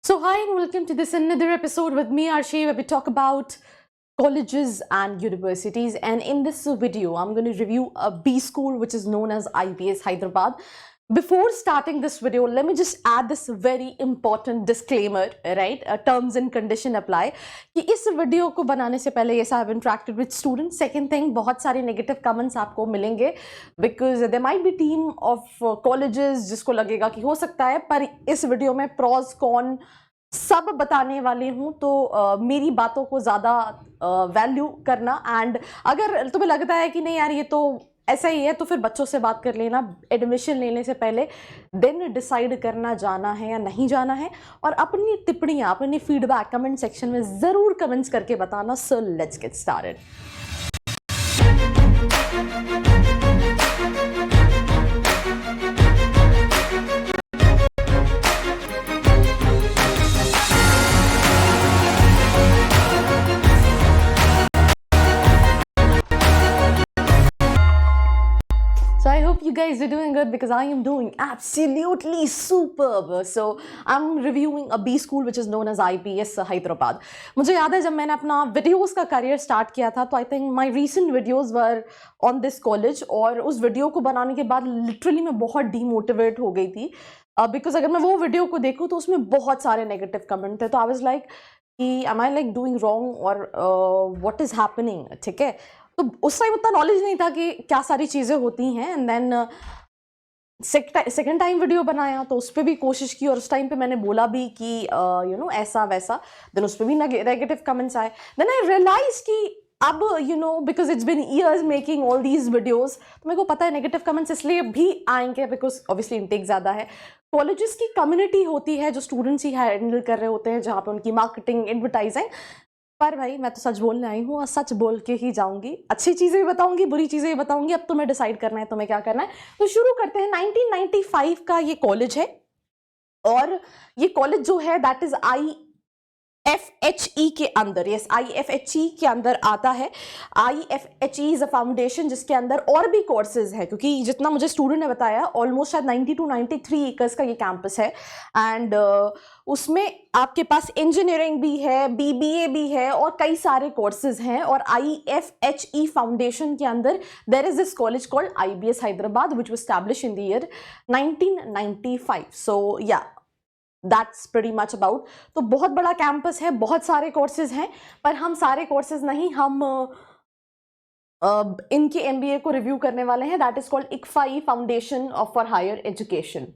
So, hi and welcome to this another episode with me, Arshi, where we talk about colleges and universities. And in this video, I'm going to review a B school which is known as IBS Hyderabad. Before starting this video, let me just add this very important disclaimer, right? Terms and condition apply. कि इस video को बनाने से पहले yes, I have interacted with students. Second thing, बहुत सारे negative comments आपको मिलेंगे because there might be team of colleges जिसको लगेगा कि हो सकता है, पर इस वीडियो में pros con सब बताने वाली हूँ, तो मेरी बातों को ज़्यादा वैल्यू करना. एंड अगर तुम्हें लगता है कि नहीं यार ये तो ऐसा ही है, तो फिर बच्चों से बात कर लेना एडमिशन लेने से पहले, देन डिसाइड करना जाना है या नहीं जाना है. और अपनी टिप्पणियाँ, अपनी फीडबैक कमेंट सेक्शन में ज़रूर कमेंट्स करके बताना. So let's get started. So I hope you guys are doing good because I am doing absolutely superb. So I'm reviewing a B school which is known as IBS Hyderabad. मुझे याद है जब मैंने अपना videos का career start किया था, तो I think my recent videos were on this college, और उस वीडियो को बनाने के बाद लिटरली मैं बहुत डीमोटिवेट हो गई थी बिकॉज अगर मैं वो वीडियो को देखूँ तो उसमें बहुत सारे नेगेटिव कमेंट थे. तो आई वाज लाइक कि am I like doing wrong और व्हाट इज हैपनिंग. ठीक है, तो उस टाइम उतना नॉलेज नहीं था कि क्या सारी चीज़ें होती हैं. And then second time video बनाया तो उस पर भी कोशिश की, और उस टाइम पे मैंने बोला भी कि यू नो ऐसा वैसा. देन उस पर भी नेगेटिव कमेंट्स आए. देन आई रियलाइज कि अब you know because it's been years making all these videos, तो मेरे को पता है नेगेटिव कमेंट्स इसलिए भी आएंगे बिकॉज ऑब्वियसली इनटेक ज़्यादा है. कॉलेजेस की कम्युनिटी होती है जो स्टूडेंट्स ही हैंडल कर रहे होते हैं, जहाँ पे उनकी मार्केटिंग, एडवर्टाइजिंग. पर भाई मैं तो सच बोलने आई हूँ और सच बोल के ही जाऊंगी. अच्छी चीज़ें भी बताऊंगी, बुरी चीज़ें भी बताऊंगी. अब तुम्हें डिसाइड करना है तुम्हें क्या करना है. तो शुरू करते हैं. 1995 का ये कॉलेज है, और ये कॉलेज जो है दैट इज IFHE के अंदर, यस IFHE के अंदर आता है. IFHE इज अ फाउंडेशन जिसके अंदर और भी कोर्सेज है, क्योंकि जितना मुझे स्टूडेंट ने बताया ऑलमोस्ट शायद 90 to 93 एकर्स का ये कैंपस है. एंड उसमें आपके पास इंजीनियरिंग भी है, BBA भी है, और कई सारे कोर्सेज हैं. और IFHE फाउंडेशन के अंदर there is this college called IBS Hyderabad which was established in the year 1995. So yeah that's pretty much about. तो बहुत बड़ा कैंपस है, बहुत सारे कोर्सेज हैं, पर हम सारे कोर्सेज नहीं, हम इनके MBA को रिव्यू करने वाले हैं. That is called ICFAI foundation for higher education.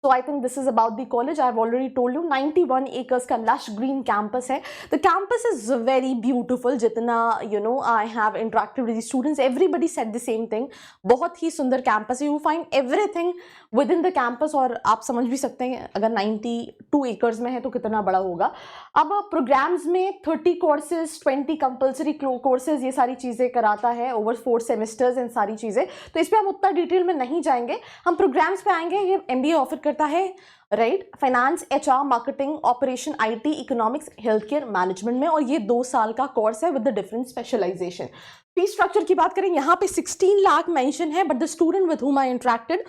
So I think this is about the college. I have already told you 91 acres का lush green campus है. The campus is very beautiful. जितना you know I have interacted with the students, everybody said the same thing. बहुत ही सुंदर campus है. You find everything within the campus, और आप समझ भी सकते हैं अगर 92 acres में है तो कितना बड़ा होगा. अब प्रोग्राम्स में 30 courses, 20 compulsory courses, ये सारी चीज़ें कराता है over 4 semesters एंड सारी चीज़ें. तो इस पर हम उतना डिटेल में नहीं जाएंगे, हम प्रोग्राम्स पे आएंगे. ये MBA ऑफर करता है, right, finance, HR, marketing, operation, IT, economics, health care management में, और ये 2 साल का कोर्स है with the different specialisation. Fees structure की बात करें, यहाँ पे 16 लाख मेंशन है, but the student with whom I interacted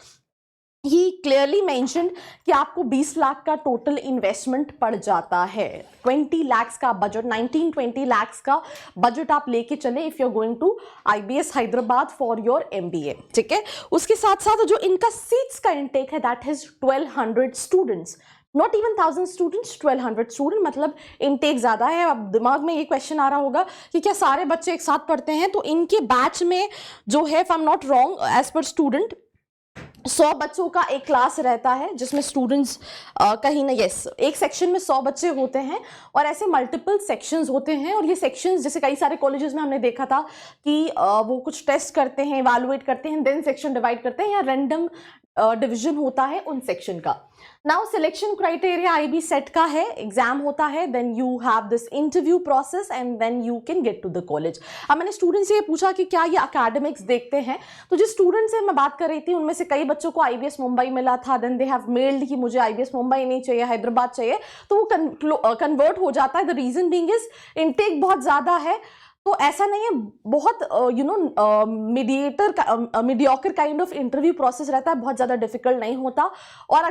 he clearly mentioned कि आपको 20 लाख का टोटल इन्वेस्टमेंट पड़ जाता है. 20 lakhs का बजट, 19-20 lakhs का बजट आप लेके चले if you are going to IBS Hyderabad for your MBA. ठीक है, उसके साथ साथ जो इनका सीट्स का इंटेक है that is 1200 students, not even 1000 students, 1200 student, मतलब इनटेक ज़्यादा है. अब दिमाग में ये क्वेश्चन आ रहा होगा कि क्या सारे बच्चे एक साथ पढ़ते हैं? तो इनके बैच में जो है, if I am not wrong, as per student 100 बच्चों का एक क्लास रहता है, जिसमें स्टूडेंट्स कहीं ना, यस, एक सेक्शन में 100 बच्चे होते हैं, और ऐसे मल्टीपल सेक्शंस होते हैं. और ये सेक्शंस जैसे कई सारे कॉलेजेस में हमने देखा था कि वो कुछ टेस्ट करते हैं, इवैल्यूएट करते हैं, देन सेक्शन डिवाइड करते हैं, या रैंडम डिवीजन होता है उन सेक्शन का. Now selection criteria IB set का है, एग्जाम होता है, then you have this interview process and then you can get to the college. अब मैंने स्टूडेंट से ये पूछा कि क्या ये अकेडमिक्स देखते हैं, तो जिस स्टूडेंट से मैं बात कर रही थी उनमें से कई बच्चों को IBS मुंबई मिला था. देन दे हैव मेल्ड कि मुझे IBS मुंबई नहीं चाहिए, हैदराबाद चाहिए, तो वो कन्वर्ट हो जाता है. The reason being is intake बहुत ज़्यादा है. तो ऐसा नहीं है, बहुत you know mediocre kind of interview process रहता है, बहुत ज़्यादा डिफिकल्ट नहीं होता. और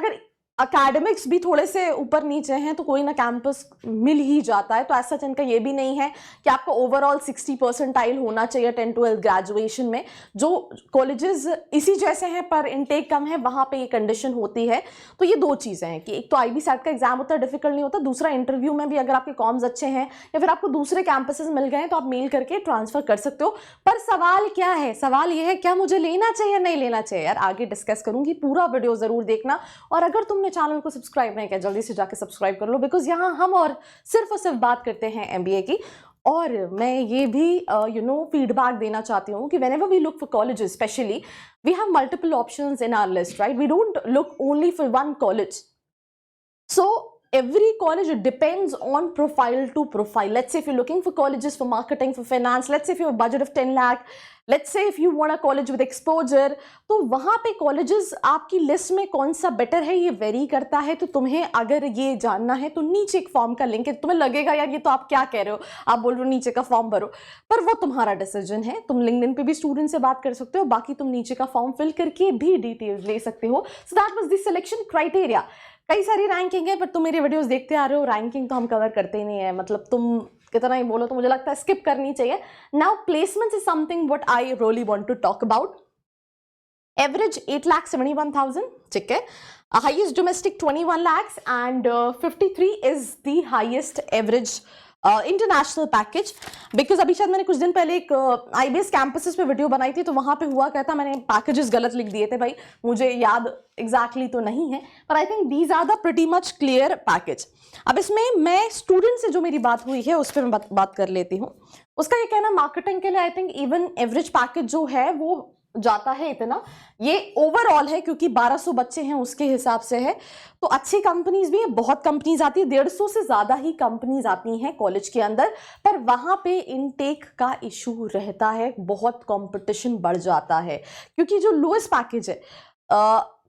अकेडमिक्स भी थोड़े से ऊपर नीचे हैं तो कोई ना कैंपस मिल ही जाता है। तो ऐसा इनका ये भी नहीं है कि आपको ओवरऑल 60 परसेंटाइल होना चाहिए 10-12 ग्रेजुएशन में। जो कॉलेजेस इसी जैसे हैं पर इनटेक कम है वहाँ पे ये कंडीशन होती है। तो ये दो चीज़ें हैं कि एक तो IB सेट का एग्जाम होता है, डिफिकल्ट नहीं होता, दूसरा इंटरव्यू में भी अगर आपके कॉम्स अच्छे हैं या फिर आपको दूसरे कैंपसेस मिल गए हैं तो आप मेल करके ट्रांसफर कर सकते हो। पर सवाल क्या है, सवाल ये है क्या मुझे लेना चाहिए नहीं लेना चाहिए यार, आगे डिस्कस करूंगी, पूरा वीडियो जरूर देखना। और अगर तुमने चैनल को सब्सक्राइब नहीं किया जल्दी से जाके सब्सक्राइब कर लो, बिकॉज यहाँ हम और सिर्फ बात करते हैं MBA की। और मैं ये भी फीडबैक देना चाहती हूँ कि whenever we look for colleges especially we have multiple options in our list, right? We don't look only for one college. So every college, it depends on profile to profile. Let's say if you're looking for colleges for marketing, for finance, let's say if you have a budget of 10 lakh, let's say if you want a college with exposure, तो वहाँ पे colleges आपकी list में कौन सा better है ये very करता है। तो तुम्हें अगर ये जानना है तो नीचे एक फॉर्म का लिंक है। तुम्हें लगेगा यार ये तो आप क्या कह रहे हो, आप बोल रहे हो नीचे का फॉर्म भरो, पर वो तुम्हारा डिसीजन है। तुम लिंक्डइन पे भी स्टूडेंट से बात कर सकते हो, बाकी तुम नीचे का फॉर्म फिल करके भी डिटेल्स ले सकते हो। So that was the selection criteria. कई सारी रैंकिंग है पर तुम मेरे वीडियोस देखते आ रहे हो, रैंकिंग तो हम कवर करते ही नहीं है, मतलब तुम कितना ही बोलो तो मुझे लगता है स्किप करनी चाहिए। Now placements is something what I really want to talk about. Average 8,71,000, ठीक है। Highest domestic 21 lakhs and 53 is the highest average international package. Because अभी शायद मैंने कुछ दिन पहले एक IBS कैंपसेस पे वीडियो बनाई थी तो वहाँ पे हुआ क्या था, मैंने पैकेजेस गलत लिख दिए थे भाई, मुझे याद एग्जैक्टली तो नहीं है, पर I think these are the pretty much clear package. अब इसमें मैं स्टूडेंट से जो मेरी बात हुई है उस पर मैं बात कर लेती हूँ। उसका ये कहना मार्केटिंग के लिए I think even average package जो है वो जाता है इतना, ये ओवरऑल है क्योंकि 1200 बच्चे हैं उसके हिसाब से है। तो अच्छी कंपनीज भी हैं, बहुत कंपनीज आती है, 150 से ज्यादा ही कंपनीज आती हैं कॉलेज के अंदर, पर वहां पे इनटेक का इशू रहता है, बहुत कंपटीशन बढ़ जाता है। क्योंकि जो लोएस्ट पैकेज है,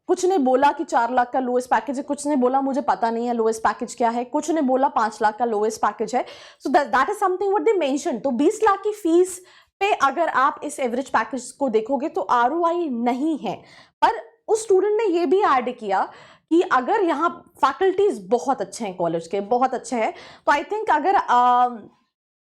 कुछ ने बोला कि 4 लाख का लोएस्ट पैकेज है, कुछ ने बोला मुझे पता नहीं है लोएस्ट पैकेज क्या है, कुछ ने बोला 5 लाख का लोएस्ट पैकेज है। So that is something what they mention. तो 20 लाख की फीस पे अगर आप इस एवरेज पैकेज को देखोगे तो ROI नहीं है। पर उस स्टूडेंट ने ये भी ऐड किया कि अगर यहाँ फैकल्टीज बहुत अच्छे हैं, कॉलेज के बहुत अच्छे हैं, तो आई थिंक अगर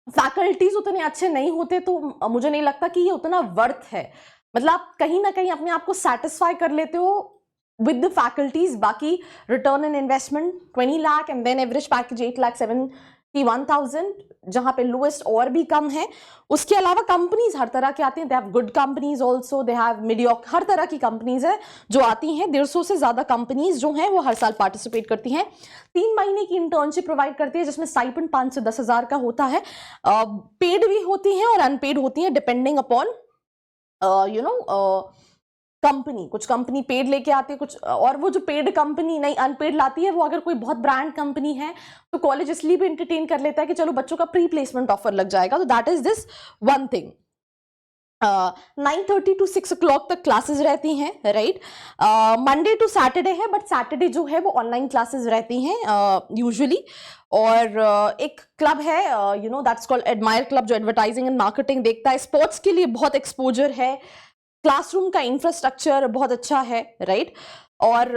फैकल्टीज उतने अच्छे नहीं होते तो मुझे नहीं लगता कि ये उतना वर्थ है। मतलब आप कहीं ना कहीं अपने आप को सेटिस्फाई कर लेते हो विद द फैकल्टीज। बाकी return in investment 20 lakh and then average package 8,71,000, जहां पे लोएस्ट और भी कम है। उसके अलावा कंपनीज हर तरह की आती हैं, they have good companies also, they have mediocre, हर तरह की कंपनीज है जो आती हैं। 150 से ज्यादा कंपनीज जो हैं वो हर साल पार्टिसिपेट करती हैं। 3 महीने की इंटर्नशिप प्रोवाइड करती है जिसमें स्टाइपेंड 5 से 10,000 का होता है। पेड भी होती हैं और अनपेड होती हैं डिपेंडिंग अपॉन कंपनी। कुछ कंपनी पेड लेके आती है, कुछ और वो जो पेड कंपनी नहीं अनपेड लाती है, वो अगर कोई बहुत ब्रांड कंपनी है तो कॉलेज इसलिए भी एंटरटेन कर लेता है कि चलो बच्चों का प्री प्लेसमेंट ऑफर लग जाएगा। तो that is this one thing. 9:30 to 6 o'clock तक क्लासेस रहती हैं, राइट। मंडे टू सैटरडे है, बट सैटरडे जो है वो ऑनलाइन क्लासेस रहती हैं यूजुअली। और एक क्लब है दैट्स कॉल्ड एडमायर क्लब, जो एडवर्टाइजिंग एंड मार्केटिंग देखता है। स्पोर्ट्स के लिए बहुत एक्सपोजर है, क्लासरूम का इंफ्रास्ट्रक्चर बहुत अच्छा है, राइट। और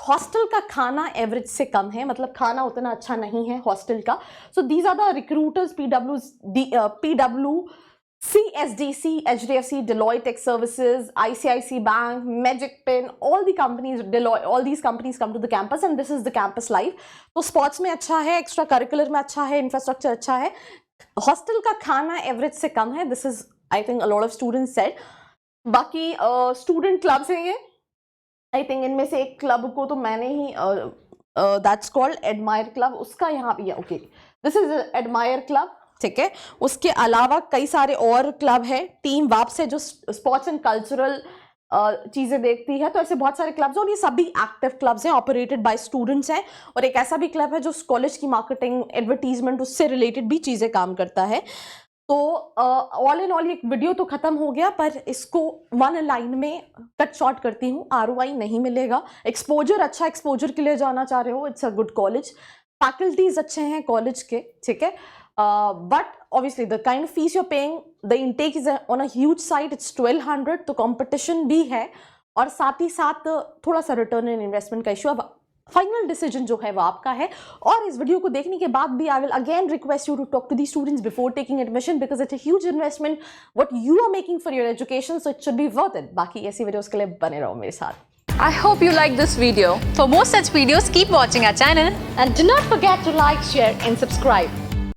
हॉस्टल का खाना एवरेज से कम है, मतलब खाना उतना अच्छा नहीं है हॉस्टल का। So these are the recruiters, PwC, SDC, HDFC, Deloitte Tech Services, ICICI Bank, Magic Pen, all the companies, Deloitte, all these companies come to the campus and this is the campus life. तो sports में अच्छा है, extra curricular में अच्छा है, infrastructure अच्छा है। Hostel का खाना एवरेज से कम है, this is I think a lot of students said. बाकी स्टूडेंट क्लब्स हैं ये, आई थिंक इनमें से एक क्लब को तो मैंने ही दैट्स कॉल्ड एडमायर क्लब, उसका यहाँ पे okay, this is admire club, ठीक है। उसके अलावा कई सारे और क्लब है। टीम वाप्स है जो स्पोर्ट्स एंड कल्चरल चीजें देखती है। तो ऐसे बहुत सारे क्लब्स हैं और ये सभी एक्टिव क्लब्स हैं, ऑपरेटेड बाय स्टूडेंट्स हैं। और एक ऐसा भी क्लब है जो कॉलेज की मार्केटिंग, एडवर्टीजमेंट, उससे रिलेटेड भी चीजें काम करता है। तो ऑल इन ऑल ये वीडियो तो खत्म हो गया, पर इसको वन लाइन में कट शॉर्ट करती हूँ। ROI नहीं मिलेगा। एक्सपोजर, अच्छा एक्सपोजर के लिए जाना चाह रहे हो, it's a good college, faculties अच्छे हैं कॉलेज के, ठीक है। But obviously the kind of fees you are paying, the intake is on a huge side, it's 1200, तो कंपटीशन भी है और साथ ही साथ थोड़ा सा रिटर्न इन इन्वेस्टमेंट का इशू। अब फाइनल डिसीजन जो है वो आपका है। और इस वीडियो को देखने के बाद भी I will again request you to talk to the students before taking admission, because it's a huge investment what you are making for your education, so it should be worth it. बाकी ऐसी videos के लिए बने रहो मेरे साथ। I hope you like this video. For more such videos, keep watching our channel. And do not forget to like, share and subscribe.